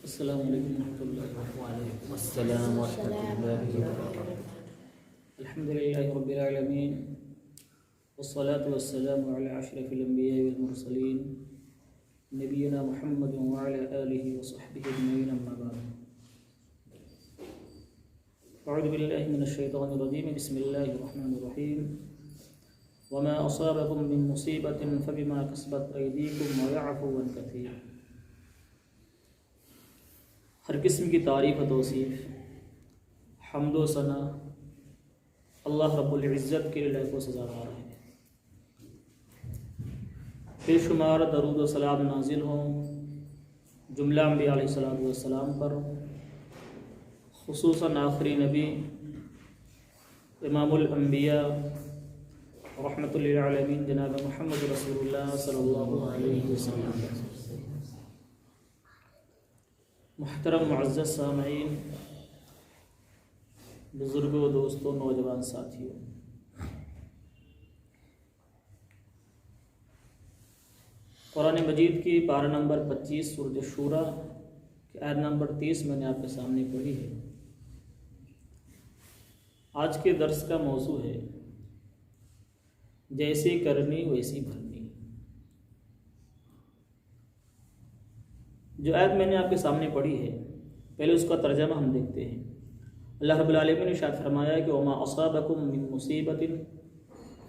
السلام علیکم ورحمۃ اللہ وعلیکم السلام ورحمۃ اللہ وبرکاتہ. الحمد للہ رب العالمین والصلاة والسلام علی اشرف الانبیاء والمرسلین نبینا محمد وعلی آلہ وصحبہ اجمعین اما بعد. اعوذ باللہ من الشیطان الرجیم. بسم اللہ الرحمن الرحیم. وما اصابکم من مصیبۃ فبما کسبت ایدیکم ویعفو عن کثیر. ہر قسم کی تعریف و توصیف، حمد و ثنا اللہ رب العزت کے لیے لائق و سزاوار ہے. بے شمار درود و سلام نازل ہوں جملہ انبیاء علیہ السلام پر، خصوصاً آخری نبی امام الانبیاء رحمۃ للعالمین جناب محمد رسول اللہ صلی اللہ علیہ وسلم. محترم معزز سامعین، بزرگوں، دوستوں، نوجوان ساتھیوں، قرآن مجید کی پارہ نمبر 25 سورۃ شورى کی آیت نمبر 30 میں نے آپ کے سامنے پڑھی ہے. آج کے درس کا موضوع ہے جیسی کرنی ویسی بھرنی. جو آیت میں نے آپ کے سامنے پڑھی ہے، پہلے اس کا ترجمہ ہم دیکھتے ہیں. اللہ رب العالمین نے ارشاد فرمایا کہ وما اصابکم من مصیبۃ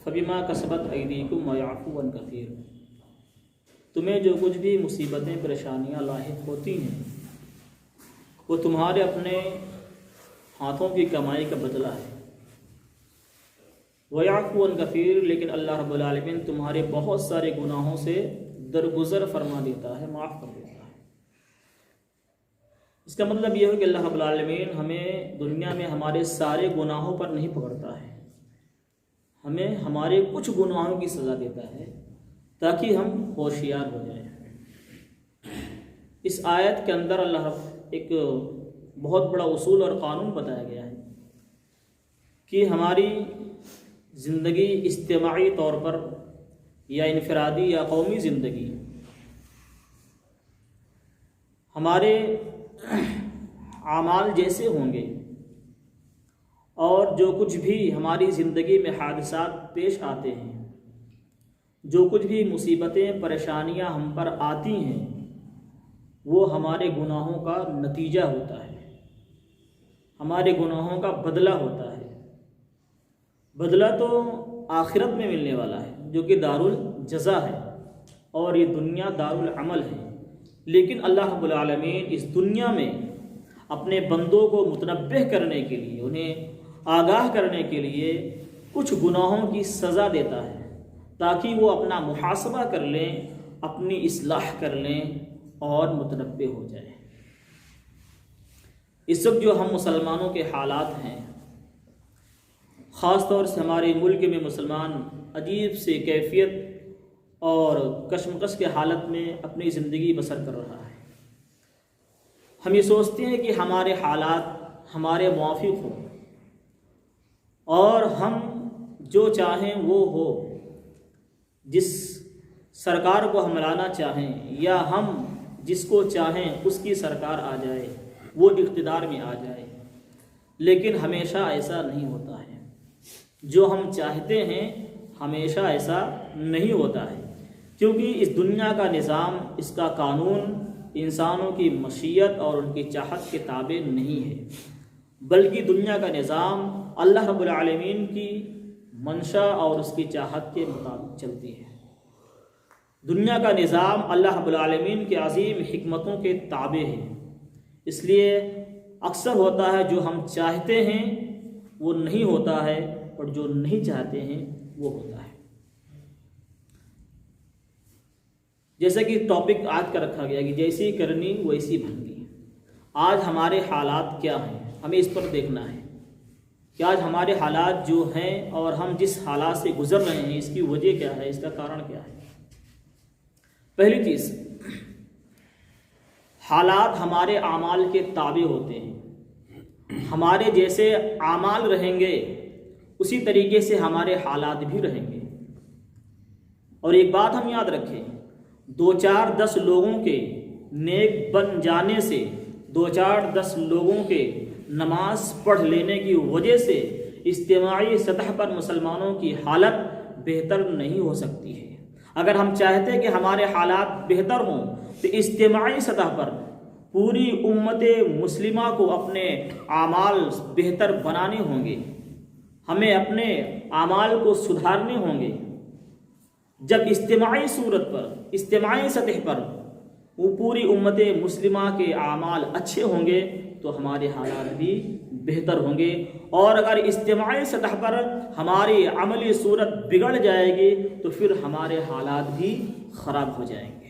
فبما کسبت ایدیکم ویعفو عن کثیر. تمہیں جو کچھ بھی مصیبتیں، پریشانیاں لاحق ہوتی ہیں وہ تمہارے اپنے ہاتھوں کی کمائی کا بدلہ ہے. ویعفو عن کثیر، لیکن اللہ رب العالمین تمہارے بہت سارے گناہوں سے درگزر فرما دیتا ہے، معاف کر دیتا ہے. اس کا مطلب یہ ہے کہ اللہ رب العالمین ہمیں دنیا میں ہمارے سارے گناہوں پر نہیں پکڑتا ہے، ہمیں ہمارے کچھ گناہوں کی سزا دیتا ہے تاکہ ہم ہوشیار ہو جائیں. اس آیت کے اندر اللہ رب ایک بہت بڑا اصول اور قانون بتایا گیا ہے کہ ہماری زندگی اجتماعی طور پر یا انفرادی یا قومی زندگی، ہمارے اعمال جیسے ہوں گے اور جو کچھ بھی ہماری زندگی میں حادثات پیش آتے ہیں، جو کچھ بھی مصیبتیں، پریشانیاں ہم پر آتی ہیں، وہ ہمارے گناہوں کا نتیجہ ہوتا ہے، ہمارے گناہوں کا بدلہ ہوتا ہے. بدلہ تو آخرت میں ملنے والا ہے جو کہ دار الجزا ہے، اور یہ دنیا دار العمل ہے. لیکن اللہ رب العالمین اس دنیا میں اپنے بندوں کو متنبہ کرنے کے لیے، انہیں آگاہ کرنے کے لیے کچھ گناہوں کی سزا دیتا ہے تاکہ وہ اپنا محاسبہ کر لیں، اپنی اصلاح کر لیں اور متنبہ ہو جائیں. اس وقت جو ہم مسلمانوں کے حالات ہیں، خاص طور سے ہمارے ملک میں مسلمان عجیب سے کیفیت اور کشمکش کے حالت میں اپنی زندگی بسر کر رہا ہے. ہم یہ سوچتے ہیں کہ ہمارے حالات ہمارے موافق ہوں اور ہم جو چاہیں وہ ہو، جس سرکار کو ہم لانا چاہیں یا ہم جس کو چاہیں اس کی سرکار آ جائے، وہ اقتدار میں آ جائے. لیکن ہمیشہ ایسا نہیں ہوتا ہے. جو ہم چاہتے ہیں ہمیشہ ایسا نہیں ہوتا ہے، کیونکہ اس دنیا کا نظام، اس کا قانون انسانوں کی مشیت اور ان کی چاہت کے تابع نہیں ہے، بلکہ دنیا کا نظام اللہ رب العالمین کی منشا اور اس کی چاہت کے مطابق چلتی ہے. دنیا کا نظام اللہ رب العالمین کے عظیم حکمتوں کے تابع ہے. اس لیے اکثر ہوتا ہے جو ہم چاہتے ہیں وہ نہیں ہوتا ہے، اور جو نہیں چاہتے ہیں وہ ہوتا ہے. جیسا کہ ٹاپک آج کا رکھا گیا کہ جیسی کرنی ویسی بھرنی. آج ہمارے حالات کیا ہیں، ہمیں اس پر دیکھنا ہے کہ آج ہمارے حالات جو ہیں اور ہم جس حالات سے گزر رہے ہیں، اس کی وجہ کیا ہے، اس کا کارن کیا ہے. پہلی چیز، حالات ہمارے اعمال کے تابع ہوتے ہیں. ہمارے جیسے اعمال رہیں گے اسی طریقے سے ہمارے حالات بھی رہیں گے. اور ایک بات ہم یاد رکھیں، 2 4 10 لوگوں کے نیک بن جانے سے 2-4-10 لوگوں کے نماز پڑھ لینے کی وجہ سے اجتماعی سطح پر مسلمانوں کی حالت بہتر نہیں ہو سکتی ہے۔ اگر ہم چاہتے کہ ہمارے حالات بہتر ہوں تو اجتماعی سطح پر پوری امت مسلمہ کو اپنے اعمال بہتر بنانے ہوں گے، ہمیں اپنے اعمال کو سدھارنے ہوں گے۔ جب اجتماعی صورت پر، اجتماعی سطح پر وہ پوری امت مسلمہ کے اعمال اچھے ہوں گے تو ہمارے حالات بھی بہتر ہوں گے، اور اگر اجتماعی سطح پر ہماری عملی صورت بگڑ جائے گی تو پھر ہمارے حالات بھی خراب ہو جائیں گے،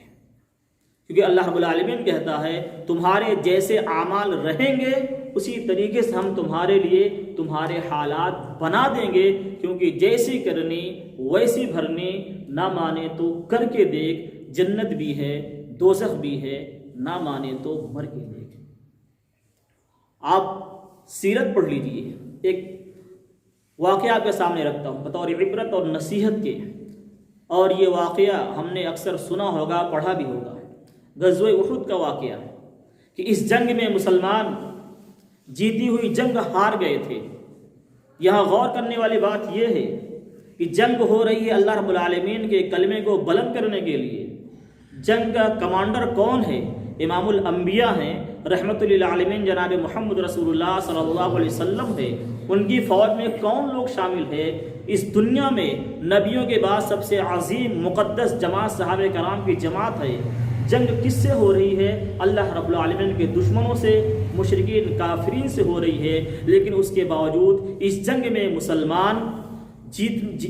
کیونکہ اللہ رب العالمین کہتا ہے تمہارے جیسے اعمال رہیں گے اسی طریقے سے ہم تمہارے لیے تمہارے حالات بنا دیں گے، کیونکہ جیسی کرنی ویسی بھرنی، نہ مانے تو کر کے دیکھ، جنت بھی ہے دوزخ بھی ہے، نہ مانے تو مر کے دیکھ۔ آپ سیرت پڑھ لیجئے، ایک واقعہ آپ کے سامنے رکھتا ہوں بطور عبرت اور نصیحت کے، اور یہ واقعہ ہم نے اکثر سنا ہوگا، پڑھا بھی ہوگا، غزوہ احد کا واقعہ، کہ اس جنگ میں مسلمان جیتی ہوئی جنگ ہار گئے تھے۔ یہاں غور کرنے والی بات یہ ہے کہ جنگ ہو رہی ہے اللہ رب العالمین کے کلمے کو بلند کرنے کے لیے۔ جنگ کا کمانڈر کون ہے؟ امام الانبیاء ہیں رحمت للعالمین جناب محمد رسول اللہ صلی اللہ علیہ وسلم ہے۔ ان کی فوج میں کون لوگ شامل ہے؟ اس دنیا میں نبیوں کے بعد سب سے عظیم مقدس جماعت صحابہ کرام کی جماعت ہے۔ جنگ کس سے ہو رہی ہے؟ اللہ رب العالمین کے دشمنوں سے، مشرکین کافرین سے ہو رہی ہے، لیکن اس کے باوجود اس جنگ میں مسلمان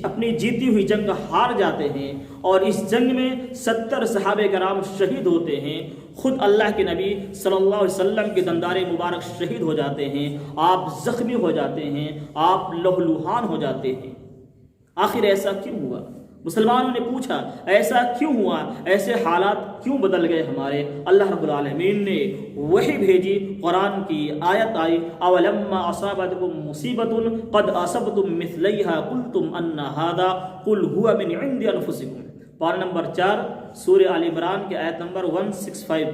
اپنی جیتی ہوئی جنگ ہار جاتے ہیں، اور اس جنگ میں 70 صحابہ کرام شہید ہوتے ہیں۔ خود اللہ کے نبی صلی اللہ علیہ وسلم کے دندار مبارک شہید ہو جاتے ہیں، آپ زخمی ہو جاتے ہیں، آپ لہولہان ہو جاتے ہیں۔ آخر ایسا کیوں ہوا؟ مسلمانوں نے پوچھا ایسا کیوں ہوا، ایسے حالات کیوں بدل گئے ہمارے؟ اللہ رب العالمین نے وحی بھیجی، قرآن کی آیت آئی، اولما اصابتکم مصیبۃ قد اصبتم مثلیھا قلتم ان ھذا قل ھو من عند انفسکم، پارہ نمبر 4 سورہ آل عمران کی آیت نمبر 165۔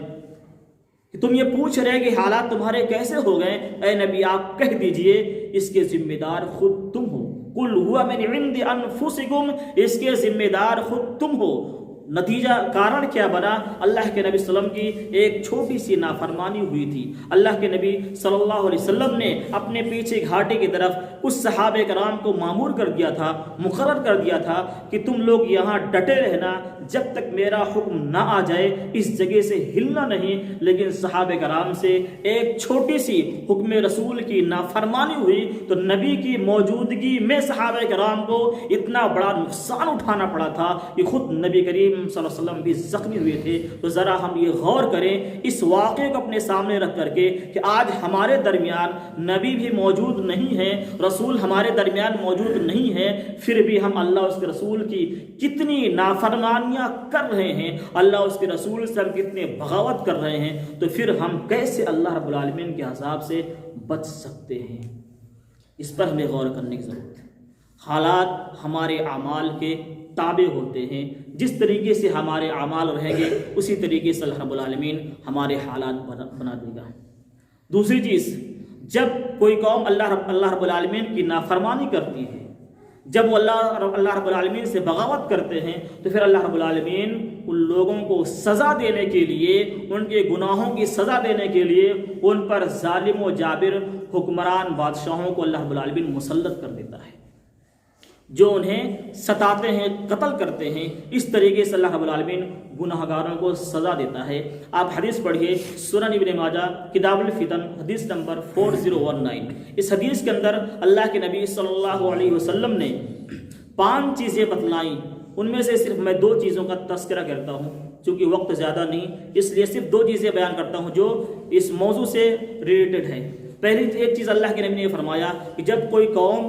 کہ تم یہ پوچھ رہے کہ حالات تمہارے کیسے ہو گئے، اے نبی آپ کہہ دیجئے اس کے ذمہ دار خود تم ہو، قل ھو من عند انفسکم، اس کے ذمہ دار خود تم ہو۔ نتیجہ کارن کیا بنا؟ اللہ کے نبی صلی اللہ علیہ وسلم کی ایک چھوٹی سی نافرمانی ہوئی تھی۔ اللہ کے نبی صلی اللہ علیہ وسلم نے اپنے پیچھے گھاٹی کی طرف کچھ صحابہ کرام کو مامور کر دیا تھا، مقرر کر دیا تھا کہ تم لوگ یہاں ڈٹے رہنا جب تک میرا حکم نہ آ جائے، اس جگہ سے ہلنا نہیں۔ لیکن صحابہ کرام سے ایک چھوٹی سی حکم رسول کی نافرمانی ہوئی تو نبی کی موجودگی میں صحابہ کرام کو اتنا بڑا نقصان اٹھانا پڑا تھا کہ خود نبی کریم صلی اللہ علیہ وسلم بھی زخمی ہوئے تھے۔ تو ذرا ہم یہ غور کریں اس واقعے کو اپنے سامنے رکھ کر کے کہ آج ہمارے درمیان نبی بھی موجود نہیں ہے، رسول ہمارے درمیان موجود نہیں ہے، پھر بھی ہم اللہ اور اس کے رسول کی کتنی نافرمانیاں کر رہے ہیں، اللہ اور اس کے رسول سے ہم کتنے بغاوت کر رہے ہیں، تو پھر ہم کیسے اللہ رب العالمین کے عذاب سے بچ سکتے ہیں؟ اس پر ہمیں غور کرنے کی ضرورت ہے۔ حالات ہمارے اعمال کے تابع ہوتے ہیں، جس طریقے سے ہمارے اعمال رہیں گے اسی طریقے سے اللہ رب العالمین ہمارے حالات بنا دے گا۔ دوسری چیز، جب کوئی قوم اللہ رب العالمین کی نافرمانی کرتی ہے، جب وہ اللہ رب العالمین سے بغاوت کرتے ہیں، تو پھر اللہ رب العالمین ان لوگوں کو سزا دینے کے لیے، ان کے گناہوں کی سزا دینے کے لیے ان پر ظالم و جابر حکمران بادشاہوں کو اللہ رب العالمین مسلط کر دیتا ہے، جو انہیں ستاتے ہیں، قتل کرتے ہیں۔ اس طریقے سے اللہ رب العالمین گناہ گاروں کو سزا دیتا ہے۔ آپ حدیث پڑھیے سنن ابن ماجہ کتاب الفتن حدیث نمبر 4019۔ اس حدیث کے اندر اللہ کے نبی صلی اللہ علیہ وسلم نے 5 چیزیں بتلائیں، ان میں سے صرف میں 2 چیزوں کا تذکرہ کرتا ہوں، چونکہ وقت زیادہ نہیں، اس لیے صرف 2 چیزیں بیان کرتا ہوں جو اس موضوع سے ریلیٹڈ ہے۔ پہلی ایک چیز اللہ کے نبی نے فرمایا کہ جب کوئی قوم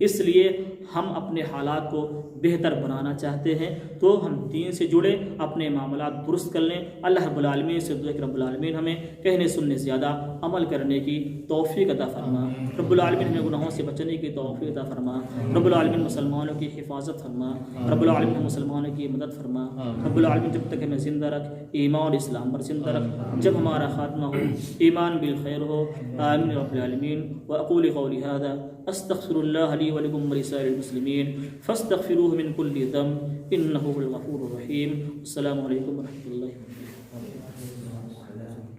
اس لیے ہم اپنے حالات کو بہتر بنانا چاہتے ہیں تو ہم دین سے جڑے اپنے معاملات درست کر لیں۔ اللہ رب العالمین سے دعا کہ رب العالمین ہمیں کہنے سننے زیادہ عمل کرنے کی توفیق عطا فرما۔ رب العالمین ہمیں گناہوں سے بچنے کی توفیق عطا فرما۔ رب العالمین مسلمانوں کی حفاظت فرما۔ رب العالمین مسلمانوں کی مدد فرما۔ رب العالمین جب تک ہمیں زندہ رکھ، ایمان اور اسلام پر زندہ رکھ، جب ہمارا خاتمہ ہو ایمان بالخیر ہو۔ آمین رب العالمین۔ واقول قولی ھذا استغفر اللہ لی ولکم ولسائر المسلمین فاستغفروہ من کل ذنب انہ هو الغفور الرحیم۔ السلام علیکم ورحمۃ اللہ وبرکاتہ۔